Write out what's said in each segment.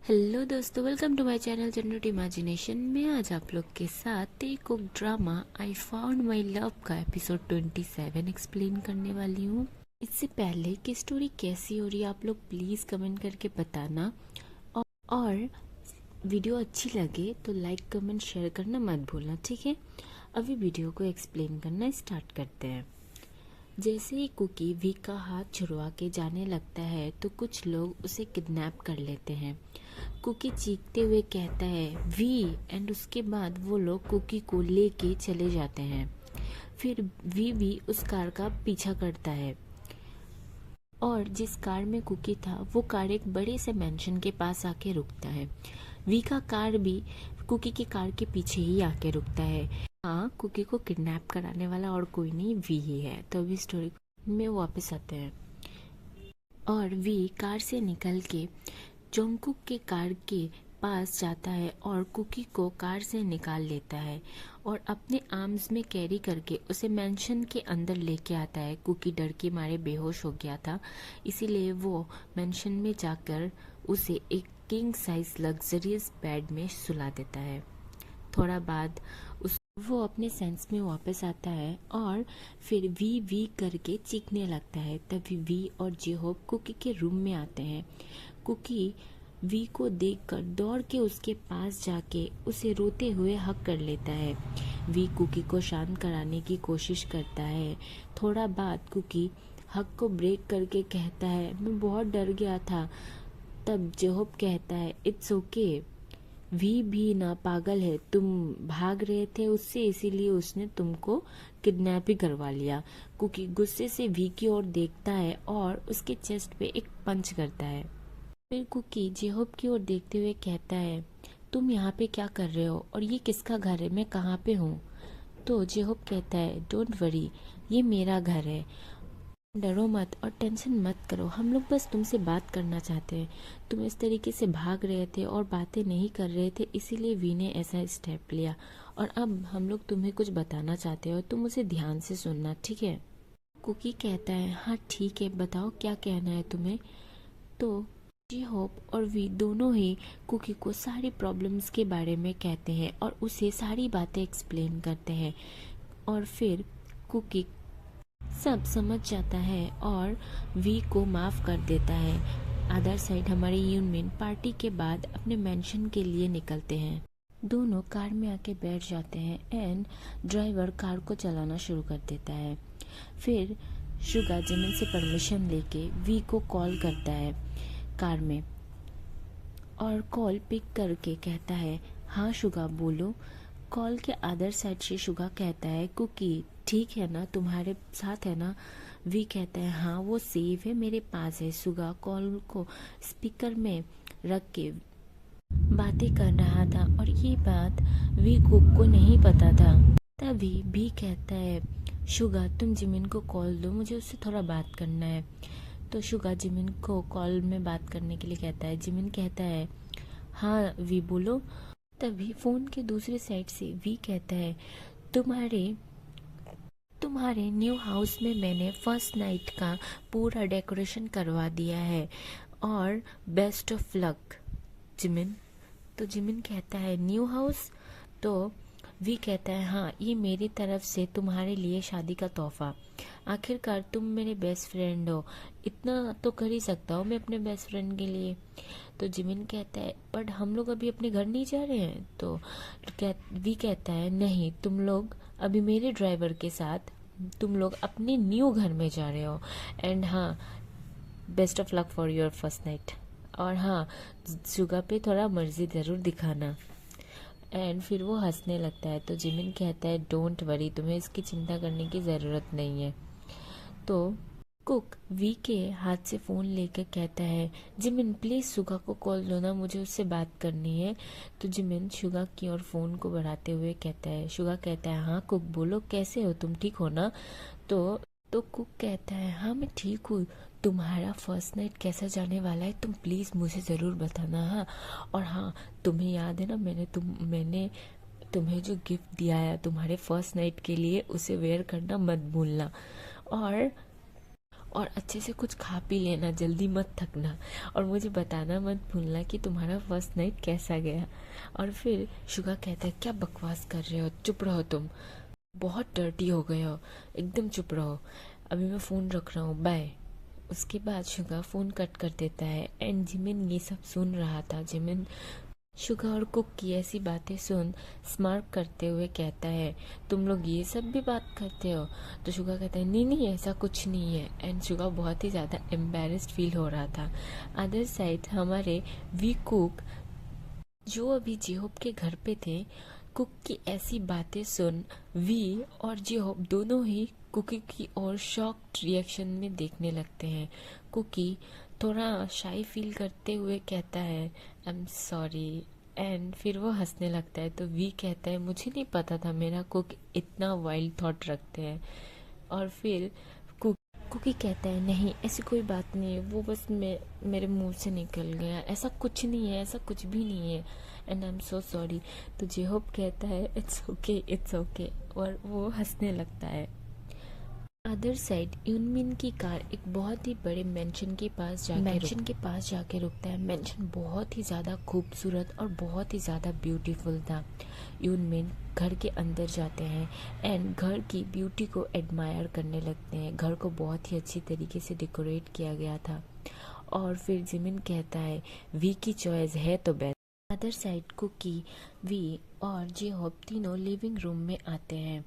Hello दोस्तों, welcome to my channel generate imagination में। आज आप लोग के साथ एक K drama I found my love का एपिसोड 27 एक्सप्लेन करने वाली हूँ। इससे पहले कि स्टोरी कैसी हो रही है आप लोग प्लीज़ कमेंट करके बताना, और वीडियो अच्छी लगे तो लाइक कमेंट शेयर करना मत भूलना, ठीक है। अभी वीडियो को एक्सप्लेन करना स्टार्ट करते हैं। जैसे ही कुकी वी का हाथ छुड़वा के जाने लगता है तो कुछ लोग उसे किडनैप कर लेते हैं। कुकी चीखते हुए कहता है वी, एंड उसके बाद वो लोग कुकी को लेके चले जाते हैं। फिर वी भी उस कार का पीछा करता है और जिस कार में कुकी था वो कार एक बड़े से मेंशन के पास आके रुकता है। वी का कार भी कुकी की कार के पीछे ही आके रुकता है। हाँ, कुकी को किडनैप कराने वाला और कोई नहीं, वी ही है। तो अभी स्टोरी में वापस आते हैं और वी कार से निकल के जोंगकुक के कार के पास जाता है और कुकी को कार से निकाल लेता है और अपने आर्म्स में कैरी करके उसे मेंशन के अंदर लेके आता है। कुकी डर के मारे बेहोश हो गया था, इसीलिए वो मेंशन में जाकर उसे एक किंग साइज लग्जरियस बेड में सुला देता है। थोड़ा बाद वो अपने सेंस में वापस आता है और फिर वी वी करके चीखने लगता है। तभी वी और जेहोब कुकी के रूम में आते हैं। कुकी वी को देखकर दौड़ के उसके पास जाके उसे रोते हुए हक कर लेता है। वी कुकी को शांत कराने की कोशिश करता है। थोड़ा बाद कुकी हक को ब्रेक करके कहता है मैं बहुत डर गया था। तब जेहोब कहता है इट्स ओके, वी भी ना पागल है, तुम भाग रहे थे उससे इसीलिए उसने तुमको किडनैप ही करवा लिया। कुकी गुस्से से वी की ओर देखता है और उसके चेस्ट पे एक पंच करता है। फिर कुकी जेहोब की ओर देखते हुए कहता है तुम यहाँ पे क्या कर रहे हो और ये किसका घर है, मैं कहाँ पे हूँ। तो जेहोब कहता है डोंट वरी, ये मेरा घर है, डरो मत और टेंशन मत करो, हम लोग बस तुमसे बात करना चाहते हैं। तुम इस तरीके से भाग रहे थे और बातें नहीं कर रहे थे, इसीलिए वी ने ऐसा स्टेप लिया और अब हम लोग तुम्हें कुछ बताना चाहते हो, तुम उसे ध्यान से सुनना, ठीक है। कुकी कहता है हाँ ठीक है, बताओ क्या कहना है तुम्हें। तो जी होप और वी दोनों ही कुकी को सारी प्रॉब्लम्स के बारे में कहते हैं और उसे सारी बातें एक्सप्लेन करते हैं और फिर कुकी सब समझ जाता है और वी को माफ़ कर देता है। अदर साइड हमारे यूनमिन पार्टी के बाद अपने मेंशन के लिए निकलते हैं। दोनों कार में आके बैठ जाते हैं एंड ड्राइवर कार को चलाना शुरू कर देता है। फिर शुगा जिमिन से परमिशन लेके वी को कॉल करता है कार में और कॉल पिक करके कहता है हाँ शुगा बोलो। कॉल के अदर साइड से शुगा कहता है कुकी ठीक है ना, तुम्हारे साथ है ना। वी कहता है हाँ वो सेफ है, मेरे पास है। शुगा कॉल को स्पीकर में रख के बातें कर रहा था और ये बात वी कुक को नहीं पता था। तभी भी कहता है शुगा तुम जिमिन को कॉल दो, मुझे उससे थोड़ा बात करना है। तो शुगा जिमिन को कॉल में बात करने के लिए कहता है। जिमिन कहता है हाँ वी बोलो। तभी फोन के दूसरे साइड से वी कहता है तुम्हारे न्यू हाउस में मैंने फर्स्ट नाइट का पूरा डेकोरेशन करवा दिया है और बेस्ट ऑफ लक जिमिन। तो जिमिन कहता है न्यू हाउस। तो वी कहता है हाँ ये मेरी तरफ से तुम्हारे लिए शादी का तोहफा। आखिरकार तुम मेरे बेस्ट फ्रेंड हो, इतना तो कर ही सकता हूँ मैं अपने बेस्ट फ्रेंड के लिए। तो जिमिन कहता है बट हम लोग अभी अपने घर नहीं जा रहे हैं। तो वी कहता है नहीं, तुम लोग अभी मेरे ड्राइवर के साथ तुम लोग अपने न्यू घर में जा रहे हो एंड हाँ best of luck for your first night. और हाँ शुगा पे थोड़ा मर्जी ज़रूर दिखाना। एंड फिर वो हंसने लगता है। तो जिमिन कहता है डोंट वरी, तुम्हें इसकी चिंता करने की ज़रूरत नहीं है। तो कुक वी के हाथ से फ़ोन लेकर कहता है जिमिन प्लीज़ शुगा को कॉल दो ना, मुझे उससे बात करनी है। तो जिमिन शुगा की ओर फ़ोन को बढ़ाते हुए कहता है। शुगा कहता है हाँ कुक बोलो, कैसे हो तुम, ठीक हो ना। तो कुक कहता है हाँ मैं ठीक हूँ, तुम्हारा फर्स्ट नाइट कैसा जाने वाला है तुम प्लीज़ मुझे ज़रूर बताना। हाँ और हाँ तुम्हें याद है ना मैंने तुम्हें जो गिफ्ट दिया है तुम्हारे फर्स्ट नाइट के लिए, उसे वेयर करना मत भूलना। और अच्छे से कुछ खा पी लेना, जल्दी मत थकना, और मुझे बताना मत भूलना कि तुम्हारा फर्स्ट नाइट कैसा गया। और फिर शुगा कहता है क्या बकवास कर रहे हो, चुप रहो तुम, बहुत डर्टी हो गए हो, एकदम चुप रहो, अभी मैं फ़ोन रख रहा हूँ, बाय। उसके बाद शुगा फ़ोन कट कर देता है एंड जिमिन ये सब सुन रहा था। जिमिन शुगा और कुक की ऐसी बातें सुन स्मार्ट करते हुए कहता है तुम लोग ये सब भी बात करते हो। तो शुगा कहता है नहीं नहीं ऐसा कुछ नहीं है, एंड शुगा बहुत ही ज़्यादा एम्बेरस्ड फील हो रहा था। अदर साइड हमारे वी कुक जो अभी जेहोप के घर पे थे, कुक की ऐसी बातें सुन वी और जेहोप दोनों ही कुकी की ओर शॉक्ड रिएक्शन में देखने लगते हैं। कुकी थोड़ा शाई फील करते हुए कहता है आई एम सॉरी, एंड फिर वो हंसने लगता है। तो वी कहता है मुझे नहीं पता था मेरा कुक इतना वाइल्ड थॉट रखते हैं। और फिर कुकी कहता है नहीं ऐसी कोई बात नहीं है, वो बस मेरे मुंह से निकल गया, ऐसा कुछ नहीं है, ऐसा कुछ भी नहीं है, and I am so sorry. तो जेहोप कहता है इट्स ओके, और वो हंसने लगता है। अदर साइड यूनमिन की कार एक बहुत ही बड़े मेंशन के पास जाके रुकता है। मेंशन बहुत ही ज़्यादा खूबसूरत और बहुत ही ज़्यादा ब्यूटीफुल था। यूनमिन घर के अंदर जाते हैं एंड घर की ब्यूटी को एडमायर करने लगते हैं। घर को बहुत ही अच्छी तरीके से डेकोरेट किया गया था। और फिर जिमिन कहता है वी की चॉइस है तो best. Other side Kookie, V और जेहोप तीनों लिविंग रूम में आते हैं।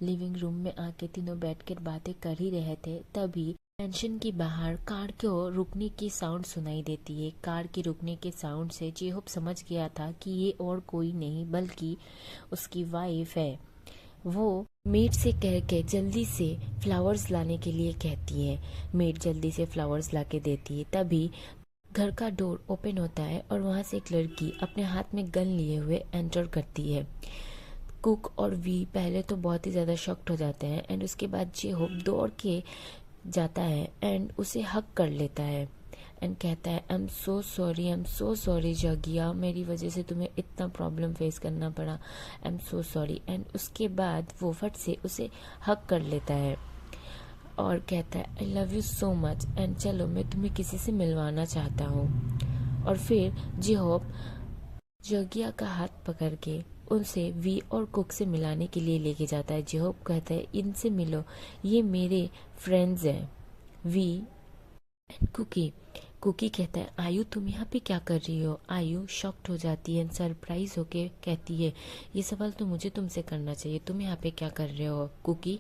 लिविंग रूम में आके तीनों बैठकर बातें कर ही रहे थे, तभी मेंशन के बाहर कार को रुकने की साउंड सुनाई देती है। कार के रुकने के साउंड से जेहोप समझ गया था कि ये और कोई नहीं बल्कि उसकी वाइफ है। वो मेड से कह के जल्दी से फ्लावर्स लाने के लिए कहती है। मेड जल्दी से फ्लावर्स ला के देती है। तभी घर का डोर ओपन होता है और वहाँ से एक लड़की अपने हाथ में गन लिए हुए एंटर करती है। कुक और वी पहले तो बहुत ही ज़्यादा शॉक्ड हो जाते हैं एंड उसके बाद जेहोप दौड़ के जाता है एंड उसे हक कर लेता है एंड कहता है आई एम सो सॉरी जगिया, मेरी वजह से तुम्हें इतना प्रॉब्लम फेस करना पड़ा, I am so sorry. And उसके बाद वो फट से उसे हक कर लेता है और कहता है I love you so much and चलो मैं तुम्हें किसी से मिलवाना चाहता हूँ। और फिर जेहोप जगिया का हाथ पकड़ के उनसे वी और कुक से मिलाने के लिए लेके जाता है। जेहोप कहता है इनसे मिलो, ये मेरे फ्रेंड्स हैं वी एंड कुकी। कुकी कहता है आयु तुम यहाँ पे क्या कर रही हो। आयु शॉक्ड हो जाती है, सरप्राइज होके कहती है ये सवाल तो मुझे तुमसे करना चाहिए, तुम यहाँ पे क्या कर रहे हो कुकी।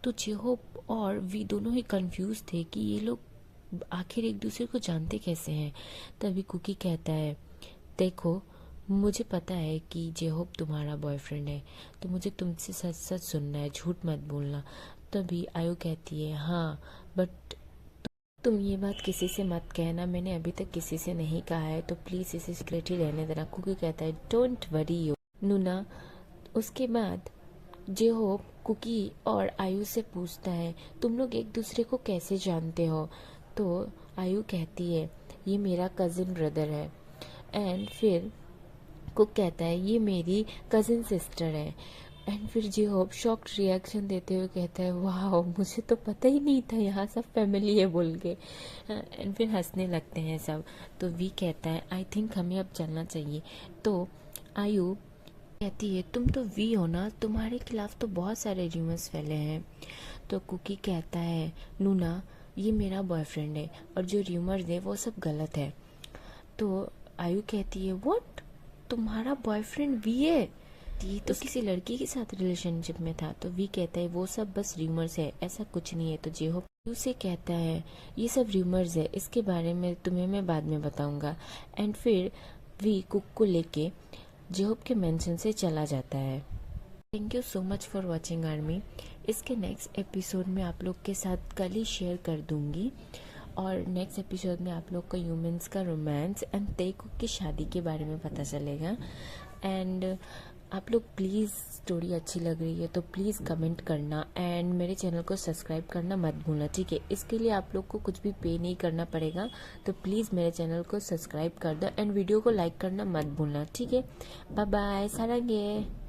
तो जेहोप और वी दोनों ही कंफ्यूज थे कि ये लोग आखिर एक दूसरे को जानते कैसे हैं। तभी कुकी कहता है देखो मुझे पता है कि जेहोप तुम्हारा बॉयफ्रेंड है, तो मुझे तुमसे सच सच सुनना है, झूठ मत बोलना। तभी आयु कहती है हाँ बट तुम ये बात किसी से मत कहना, मैंने अभी तक किसी से नहीं कहा है, तो प्लीज इसे सीक्रेट ही रहने देना। कुकी कहता है डोंट वरी यू नूना। उसके बाद जेहोप कुकी और आयु से पूछता है तुम लोग एक दूसरे को कैसे जानते हो। तो आयु कहती है ये मेरा कजिन ब्रदर है। एंड फिर कुक कहता है ये मेरी कजिन सिस्टर है। एंड फिर जेहोप शॉक्ड रिएक्शन देते हुए कहता है वाह मुझे तो पता ही नहीं था यहाँ सब फैमिली है बोल के। एंड फिर हंसने लगते हैं सब। तो वी कहता है आई थिंक हमें अब चलना चाहिए। तो आयु कहती है तुम तो वी हो ना, तुम्हारे खिलाफ तो बहुत सारे र्यूमर्स फैले हैं। तो कुकी कहता है नूना ये मेरा बॉयफ्रेंड है और जो र्यूमर्स है वो सब गलत है। तो आयु कहती है व्हाट, तुम्हारा बॉयफ्रेंड वी है, ये तो किसी लड़की के साथ रिलेशनशिप में था। तो वी कहता है वो सब बस र्यूमर्स है, ऐसा कुछ नहीं है। तो जेहोप उसे कहता है ये सब र्यूमर्स है, इसके बारे में तुम्हें मैं बाद में बताऊंगा। एंड फिर वी कुक को लेके जेहोप के मेंशन से चला जाता है। Thank you so much for watching army. इसके नेक्स्ट एपिसोड में आप लोग के साथ कल ही शेयर कर दूंगी और नेक्स्ट एपिसोड में आप लोग को ह्यूमंस का रोमांस एंड तेकुक की शादी के बारे में पता चलेगा। एंड आप लोग प्लीज़ स्टोरी अच्छी लग रही है तो प्लीज़ कमेंट करना एंड मेरे चैनल को सब्सक्राइब करना मत भूलना, ठीक है। इसके लिए आप लोग को कुछ भी पे नहीं करना पड़ेगा, तो प्लीज़ मेरे चैनल को सब्सक्राइब कर दो एंड वीडियो को लाइक करना मत भूलना, ठीक है। Bye bye, सारंगे।